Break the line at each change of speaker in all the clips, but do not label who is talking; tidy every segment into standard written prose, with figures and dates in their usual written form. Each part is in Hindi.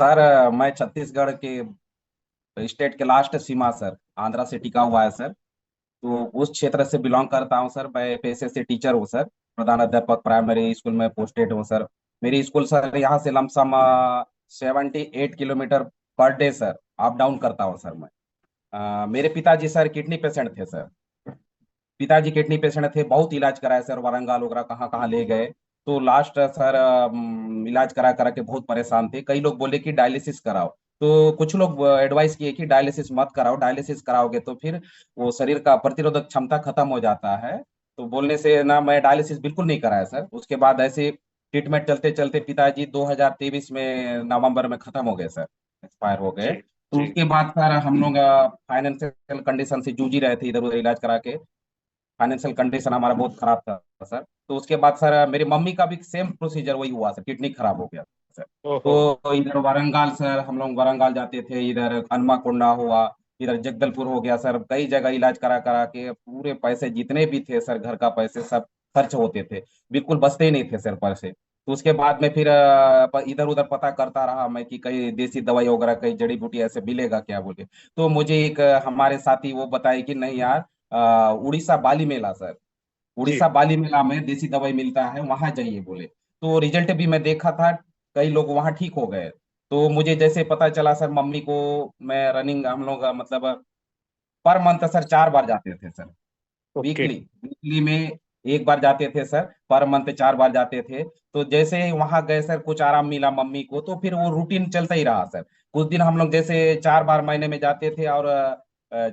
सर मैं छत्तीसगढ़ के स्टेट के लास्ट सीमा सर, आंध्रा से टिका हुआ है सर। तो उस क्षेत्र से बिलोंग करता हूँ सर। मैं पेशे से टीचर हूँ सर। प्रधान अध्यापक प्राइमरी स्कूल में पोस्टेड हूँ सर। मेरी स्कूल सर यहाँ से lump sum 78 kilometre per day sir up down करता हूँ सर मैं। मेरे पिताजी सर किडनी पेशेंट थे सर। पिताजी किडनी पेशेंट थे, बहुत इलाज कराए सर, वारंगल वगैरह कहाँ कहाँ ले गए। तो लास्ट सर इलाज करा करा के बहुत परेशान थे। कई लोग बोले कि डायलिसिस कराओ। तो कुछ लोग एडवाइस किए कि डायलिसिस मत कराओ, डायलिसिस कराओगे तो फिर वो शरीर का प्रतिरोधक क्षमता खत्म हो जाता है। तो बोलने से ना मैं डायलिसिस बिल्कुल नहीं कराया सर। उसके बाद ऐसे ट्रीटमेंट चलते चलते पिताजी 2023 में नवंबर में खत्म हो गए सर, एक्सपायर हो गए।
जी।
तो
जी।
उसके बाद सर हम लोग फाइनेंशियल कंडीशन से जूझ ही रहे थे, इधर उधर इलाज करा के। फाइनेंशियल कंडीशन हमारा बहुत खराब था सर। तो उसके बाद सर मेरी मम्मी का भी सेम प्रोसीजर वही हुआ सर, किडनी खराब हो गया सर।
ओहो।
तो इधर वारंगल सर, हम लोग वारंगल जाते थे, इधर हनुमाकोंडा हुआ, इधर जगदलपुर हो गया सर। कई जगह इलाज करा करा के पूरे पैसे जितने भी थे सर, घर का पैसे सब खर्च होते थे। बिल्कुल बचते ही नहीं थे सर पैसे। तो उसके बाद में फिर इधर उधर पता करता रहा मैं कि कहीं देसी दवाई वगैरह, कहीं जड़ी बूटी ऐसे मिलेगा क्या बोले। तो मुझे एक हमारे साथी वो बताए कि नहीं यार, उड़ीसा बाली मेला सर,
जी।
उड़ीसा बाली मेला में देसी दवाई मिलता है, वहां जाइए बोले। तो रिजल्ट भी मैं देखा था, कई लोग वहां ठीक हो गए। तो मुझे जैसे पता चला सर, मम्मी को मैं रनिंग, हम लोग मतलब पर मंथ सर 4 बार जाते थे सर।
ओके।
वीकली वीकली में एक बार जाते थे सर, पर मंथ 4 बार जाते थे। तो जैसे ही वहां गए सर, कुछ आराम मिला मम्मी को, तो फिर वो रूटीन चलता ही रहा सर। कुछ दिन हम लोग जैसे 4 बार महीने में जाते थे, और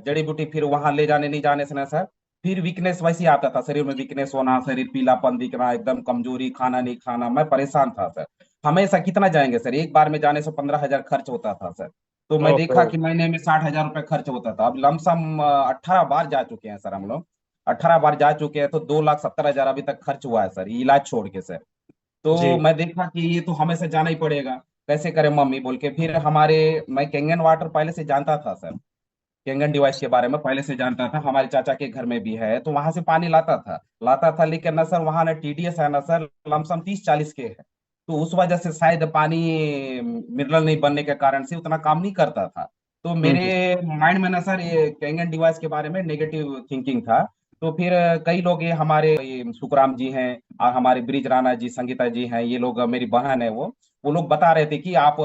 जड़ी बूटी फिर वहां ले जाने नहीं जाने से ना सर, फिर वीकनेस वैसे ही आता था, शरीर में वीकनेस होना, शरीर पीलापन दिखना, एकदम कमजोरी, खाना नहीं खाना, मैं परेशान था सर। हमेशा कितना जाएंगे सर, एक बार में जाने से 15,000 खर्च होता था सर। तो मैं
ओहो।
देखा कि महीने में 60,000 रुपये खर्च होता था। अब लमसम 18 बार जा चुके हैं सर हम लोग। 18 बार जा चुके हैं, तो 2,70,000 अभी तक खर्च हुआ है सर, ये इलाज छोड़ के सर।
जी।
तो मैं देखा कि ये तो हमें से जाना ही पड़ेगा, कैसे करें मम्मी बोल के। फिर हमारे, मैं कैंगन वाटर पहले से जानता था सर, कैंगन डिवाइस के बारे में पहले से जानता था, हमारे चाचा के घर में भी है, तो वहां से पानी लाता था। लेकिन ना सर, वहां ना टीडीएस है ना सर, लमसम 30-40 के है। तो उस वजह से शायद पानी मिनरल नहीं बनने के कारण से उतना काम नहीं करता था। तो मेरे
हम्म।
माइंड में ना सर, ये कैंगन डिवाइस के बारे में नेगेटिव थिंकिंग था। तो फिर कई लोग, ये हमारे ये सुखराम जी हैं, और हमारे ब्रिज राणा जी, संगीता जी हैं, ये लोग, मेरी बहन है वो लोग बता रहे थे कि आप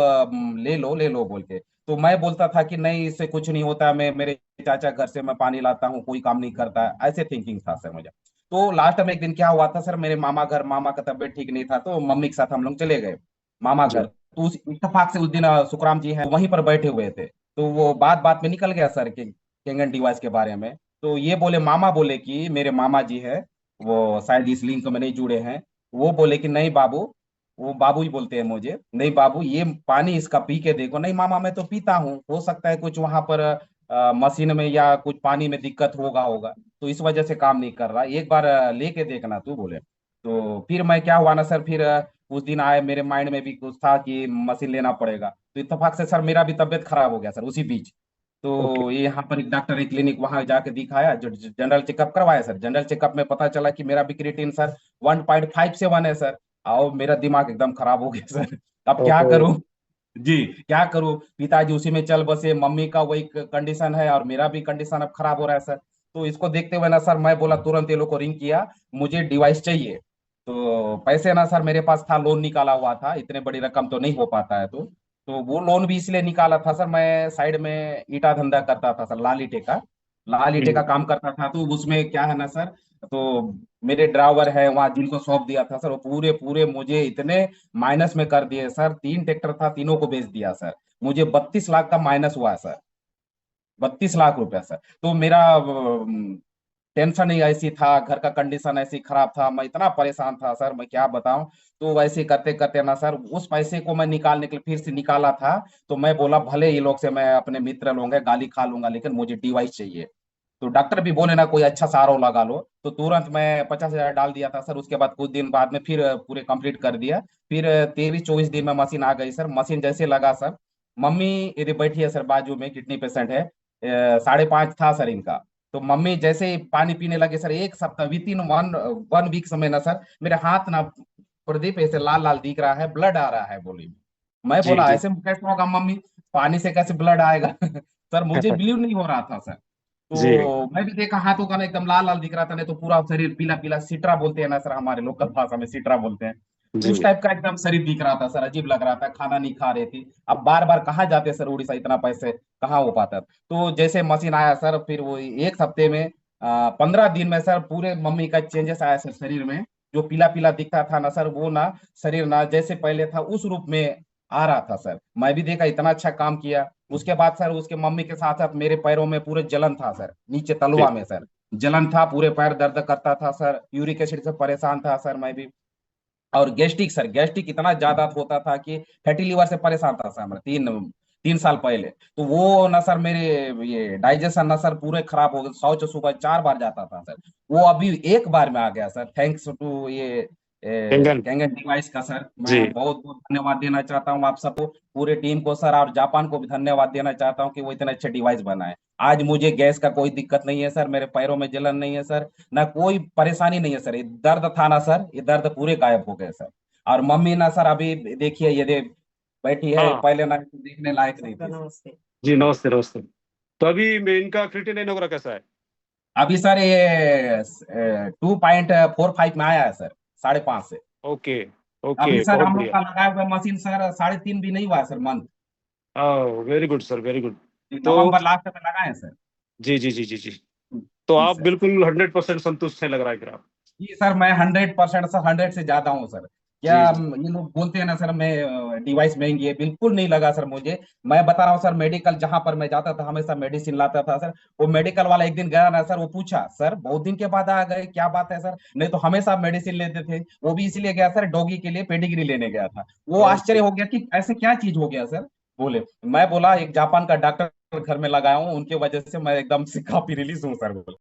ले लो बोल के। तो मैं बोलता था कि नहीं, इससे कुछ नहीं होता, मैं मेरे चाचा घर से मैं पानी लाता हूँ, कोई काम नहीं करता, ऐसे थिंकिंग था सर मुझे। तो लास्ट में एक दिन क्या हुआ था सर, मेरे मामा घर, मामा का तबीयत ठीक नहीं था, तो मम्मी के साथ हम लोग चले गए मामा घर।
जी।
तो उस इत्तेफाक से उस दिन सुखराम जी हैं वहीं पर बैठे हुए थे। तो वो बात बात में निकल गया सर कि केंगन डिवाइस के बारे में। तो ये बोले, मामा बोले कि मेरे मामा जी है, वो शायद इस लिंक में नहीं जुड़े हैं। वो बोले कि नहीं बाबू, वो बाबू ही बोलते हैं मुझे, नहीं बाबू ये पानी इसका पी के देखो। नहीं मामा, मैं तो पीता हूँ, हो सकता है कुछ वहां पर मशीन में या कुछ पानी में दिक्कत होगा, तो इस वजह से काम नहीं कर रहा, एक बार लेके देखना तू बोले। तो फिर मैं क्या हुआ ना सर, फिर उस दिन आए, मेरे माइंड में भी कुछ था कि मशीन लेना पड़ेगा। तो इत्तेफाक से सर मेरा भी तबीयत खराब हो गया सर उसी बीच।
ओके।
तो ये यहाँ पर एक डॉक्टर है क्लिनिक, वहां जाके दिखाया, जो जनरल चेकअप करवाया सर। जनरल चेकअप में पता चला कि मेरा भी क्रिएटिन सर 1.5 से 1 है सर। आओ, मेरा दिमाग एकदम खराब हो गया सर। अब क्या
ओहो।
करूं जी, क्या करूं। पिताजी उसी में चल बसे, मम्मी का वही कंडीशन है, और मेरा भी कंडीशन अब खराब हो रहा है सर। तो इसको देखते हुए ना सर, मैं बोला तुरंत ये लोग को रिंग किया, मुझे डिवाइस चाहिए। तो पैसे ना सर मेरे पास था, लोन निकाला हुआ था, इतने बड़ी रकम तो नहीं हो पाता है। तो वो लोन भी इसलिए निकाला था सर, मैं साइड में ईटा धंधा करता था सर, लाल ईटे का
जी।
काम करता था। तो उसमें क्या है ना सर, तो मेरे ड्राइवर है वहाँ, जिनको सौंप दिया था सर, वो पूरे पूरे मुझे इतने माइनस में कर दिए सर। 3 ट्रैक्टर था, तीनों को बेच दिया सर। मुझे 32 लाख का माइनस हुआ सर, 32 लाख रुपया सर। तो मेरा टेंशन ही ऐसी था, घर का कंडीशन ऐसी खराब था, मैं इतना परेशान था सर, मैं क्या बताऊं। तो वैसे करते करते ना सर, उस पैसे को मैं निकालने के लिए फिर से निकाला था। तो मैं बोला भले ये लोग से मैं अपने मित्र लोग हैं, गाली खा लूंगा, लेकिन मुझे डिवाइस चाहिए। तो डॉक्टर भी बोले ना कोई अच्छा सा आरओ लगा लो। तो तुरंत मैं 50,000 डाल दिया था सर। उसके बाद कुछ दिन बाद में फिर पूरे कंप्लीट कर दिया। फिर 23-24 दिन में मशीन आ गई सर। मशीन जैसे लगा सर, मम्मी यदि बैठी है सर बाजू में, किडनी पेशेंट है, 5.5 था सर इनका। तो मम्मी जैसे ही पानी पीने लगे सर, एक सप्ताह, within one one week समय ना सर, मेरे हाथ ना, प्रदीप ऐसे लाल लाल दिख रहा है, ब्लड आ रहा है बोली। मैं
जी
बोला
जी।
ऐसे कैसे होगा मम्मी, पानी से कैसे ब्लड आएगा? सर मुझे बिलीव नहीं हो रहा था सर।
जी
तो मैं भी देखा हाथों का ना एकदम लाल लाल दिख रहा था, नहीं तो पूरा शरीर पीला पीला, सिटरा बोलते हैं ना सर, हमारे लोकल भाषा में सिटरा बोलते हैं।
जी।
उस टाइप का एकदम शरीर दिख रहा था सर, अजीब लग रहा था, खाना नहीं खा रही थी। अब बार बार कहाँ जाते सर उड़ीसा, इतना पैसे कहाँ हो पाता। तो जैसे मशीन आया सर, फिर वो एक हफ्ते में 15 दिन में सर पूरे मम्मी का चेंजेस आया सर शरीर में। जो पीला पीला दिखता था ना सर, वो ना शरीर ना जैसे पहले था उस रूप में आ रहा था सर। मैं भी देखा इतना अच्छा काम किया। उसके बाद सर उसके मम्मी के साथ साथ मेरे पैरों में पूरे जलन था सर, नीचे
जी
तलवा में सर जलन था, पूरे पैर दर्द करता था सर, यूरिक एसिड से परेशान था सर मैं भी। और गैस्ट्रिक सर, गैस्ट्रिक इतना ज्यादा होता था कि फैटी लीवर से परेशान था सर मैं 3 3 साल पहले। तो वो ना सर मेरे ये डाइजेशन ना सर पूरे खराब हो गए, शौच सुबह 4 बार जाता था सर, वो अभी एक बार में आ गया सर, थैंक्स टू ये
कंगन।
कैंगन डिवाइस का सर। मैं
जी
बहुत बहुत धन्यवाद देना चाहता हूँ आप सबको, पूरे टीम को सर, और जापान को भी धन्यवाद देना चाहता हूँ कि वो इतने अच्छे डिवाइस बनाए। आज मुझे गैस का कोई दिक्कत नहीं है सर, मेरे पैरों में जलन नहीं है सर, ना कोई परेशानी नहीं है सर। ये दर्द था ना सर, ये दर्द पूरे गायब हो गए सर। और मम्मी ना सर अभी देखिए ये बैठी है,
हाँ।
पहले ना देखने लायक नहीं थी। नमस्ते।
जी नमस्ते नमस्ते। तो अभी मैं इनका क्रिएटिनिन वगैरह कैसा है?
अभी सर ये 2.45 में आया है सर, 5.5 से।
ओके।
अभी
ओके,
सर
बहुत
हम लोग
बढ़िया।
का लगाया हुआ मशीन सर 3.5 भी नहीं हुआ है sir month.
Very good sir, very good. तो
नवंबर लास्ट में लगाए हैं सर।
जी जी जी जी जी। तो
जी
आप
सर।
बिल्कुल 100% संतुष्ट है लग रहा है फिर आप?
जी सर मैं 100% सर, 100 से ज्यादा हूँ सर। क्या
जी जी
ये लोग बोलते हैं ना सर मैं डिवाइस महंगी है, बिल्कुल नहीं लगा सर मुझे। मैं बता रहा हूँ सर, मेडिकल जहां पर मैं जाता था हमेशा मेडिसिन लाता था सर। वो मेडिकल वाला एक दिन गया ना सर, वो पूछा सर बहुत दिन के बाद आ गए, क्या बात है सर, नहीं तो हमेशा मेडिसिन लेते थे। वो भी इसीलिए गया सर, डॉगी के लिए पेडिग्री लेने गया था। वो आश्चर्य
ओके।
हो गया कि ऐसे क्या चीज हो गया सर। बोले, मैं बोला एक जापान का डॉक्टर घर में लगाया हूँ, उनके वजह से मैं एकदम से काफी रिलीज हूँ सर। बोले